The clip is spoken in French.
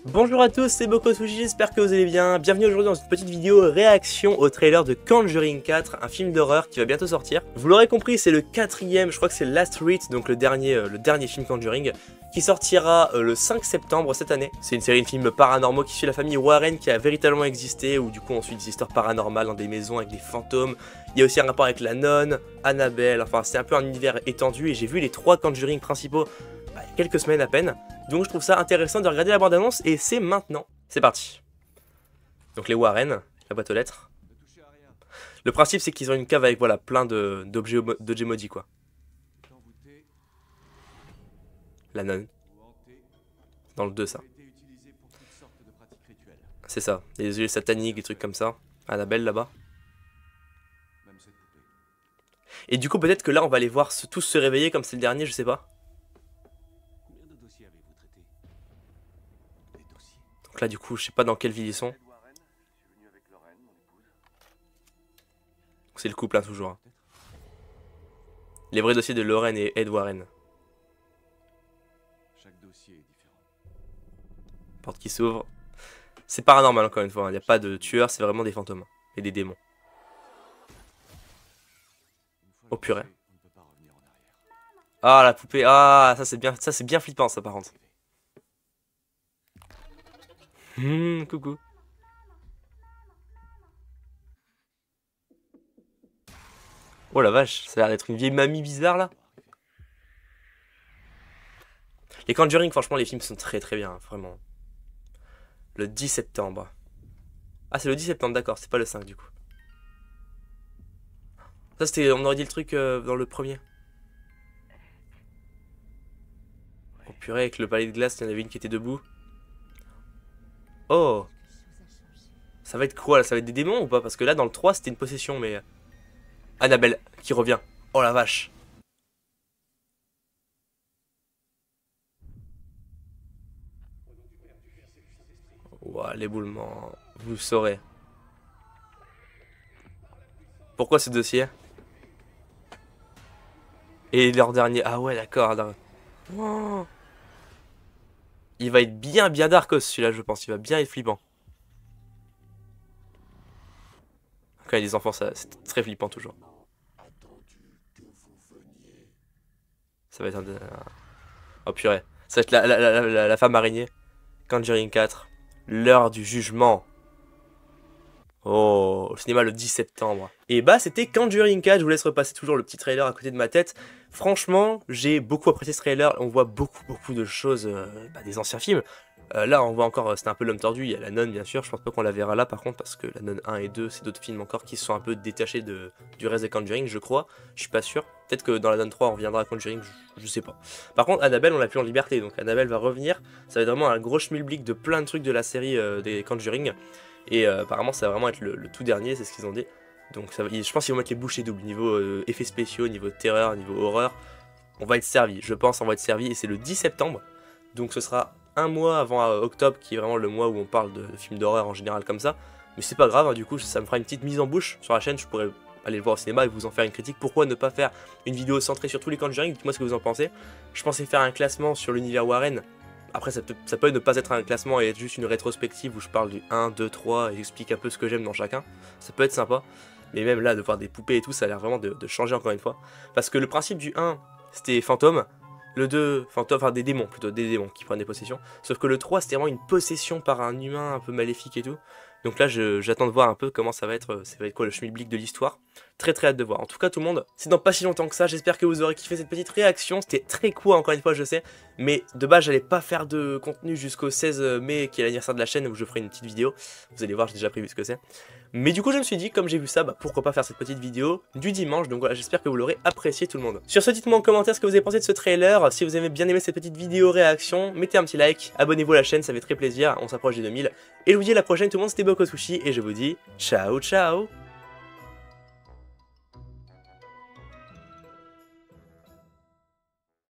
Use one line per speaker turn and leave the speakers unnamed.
Bonjour à tous, c'est Bokosushi, j'espère que vous allez bien. Bienvenue aujourd'hui dans une petite vidéo réaction au trailer de Conjuring 4, un film d'horreur qui va bientôt sortir. Vous l'aurez compris, c'est le quatrième, je crois que c'est Last Rite, donc le dernier film Conjuring, qui sortira le 5 septembre cette année. C'est une série de films paranormaux qui suit la famille Warren qui a véritablement existé, où du coup on suit des histoires paranormales dans des maisons avec des fantômes. Il y a aussi un rapport avec la nonne, Annabelle, enfin c'est un peu un univers étendu et j'ai vu les 3 Conjuring principaux il y a quelques semaines à peine. Donc je trouve ça intéressant de regarder la bande-annonce et c'est maintenant. C'est parti. Donc les Warren, la boîte aux lettres. Le principe c'est qu'ils ont une cave avec voilà plein d'objets maudits quoi. La nonne. Dans le 2 ça. C'est ça, les yeux sataniques, des trucs comme ça. Annabelle là-bas. Et du coup peut-être que là on va les voir tous se réveiller comme c'est le dernier, je sais pas. Donc là du coup je sais pas dans quelle ville ils sont. C'est le couple hein, toujours. Hein. Les vrais dossiers de Lorraine et Ed Warren. Porte qui s'ouvre. C'est paranormal encore une fois, il n'y a pas de tueur, c'est vraiment des fantômes et des démons. Oh purée. Ah la poupée, ah ça c'est bien flippant ça par contre. Coucou. Oh la vache, ça a l'air d'être une vieille mamie bizarre là. Les Conjuring, franchement, les films sont très bien, hein, vraiment. Le 10 septembre. Ah, c'est le 10 septembre, d'accord, c'est pas le 5 du coup. Ça, c'était. On aurait dit le truc dans le premier. Oh purée, avec le palais de glace, il y en avait une qui était debout. Oh! Ça va être quoi là? Ça va être des démons ou pas? Parce que là, dans le 3, c'était une possession, mais. Annabelle qui revient. Oh la vache! Ouah, l'éboulement. Vous saurez. Pourquoi ce dossier? Et leur dernier. Ah ouais, d'accord. Oh. Il va être bien darkos celui-là, je pense. Il va bien être flippant. Quand il y a des enfants, c'est très flippant toujours. Ça va être un. Oh purée. Ça va être la femme araignée. Conjuring 4. L'heure du jugement. Oh, au cinéma le 10 septembre. Et bah c'était Conjuring 4, je vous laisse repasser toujours le petit trailer à côté de ma tête. Franchement, j'ai beaucoup apprécié ce trailer, on voit beaucoup de choses des anciens films. Là on voit encore, c'était un peu l'homme tordu, il y a la nonne bien sûr, je pense pas qu'on la verra là par contre parce que la nonne 1 et 2 c'est d'autres films encore qui sont un peu détachés du reste des Conjuring je crois, je suis pas sûr. Peut-être que dans la nonne 3 on reviendra à Conjuring, je sais pas. Par contre Annabelle on l'a plus en liberté, donc Annabelle va revenir, ça va être vraiment un gros schmilblick de plein de trucs de la série des Conjuring. Et apparemment ça va vraiment être le tout dernier, c'est ce qu'ils ont dit. Donc ça, je pense qu'ils vont mettre les bouchées doubles, niveau effets spéciaux, niveau terreur, niveau horreur. On va être servi, je pense on va être servi et c'est le 10 septembre. Donc ce sera un mois avant octobre qui est vraiment le mois où on parle de films d'horreur en général comme ça. Mais c'est pas grave, hein, du coup ça me fera une petite mise en bouche sur la chaîne, je pourrais aller le voir au cinéma et vous en faire une critique. Pourquoi ne pas faire une vidéo centrée sur tous les Conjuring? Dites-moi ce que vous en pensez. Je pensais faire un classement sur l'univers Warren. Après ça peut ne pas être un classement et être juste une rétrospective où je parle du 1, 2, 3 et j'explique un peu ce que j'aime dans chacun. Ça peut être sympa. Mais même là de voir des poupées et tout ça a l'air vraiment de changer encore une fois. Parce que le principe du 1 c'était fantôme. Le 2, fantôme, enfin des démons plutôt, des démons qui prennent des possessions. Sauf que le 3 c'était vraiment une possession par un humain un peu maléfique et tout. Donc là j'attends de voir un peu comment ça va être quoi le schmilblick de l'histoire. Très hâte de voir. En tout cas tout le monde, c'est dans pas si longtemps que ça, j'espère que vous aurez kiffé cette petite réaction. C'était très court encore une fois je sais. Mais de base j'allais pas faire de contenu jusqu'au 16 mai qui est l'anniversaire de la chaîne où je ferai une petite vidéo. Vous allez voir j'ai déjà prévu ce que c'est. Mais du coup je me suis dit comme j'ai vu ça, bah, pourquoi pas faire cette petite vidéo du dimanche. Donc voilà j'espère que vous l'aurez apprécié tout le monde. Sur ce dites-moi en commentaire ce que vous avez pensé de ce trailer. Si vous avez bien aimé cette petite vidéo réaction, mettez un petit like, abonnez-vous à la chaîne, ça fait très plaisir, on s'approche des 2000. Et je vous dis à la prochaine tout le monde, c'était Bokosushi et je vous dis ciao ciao.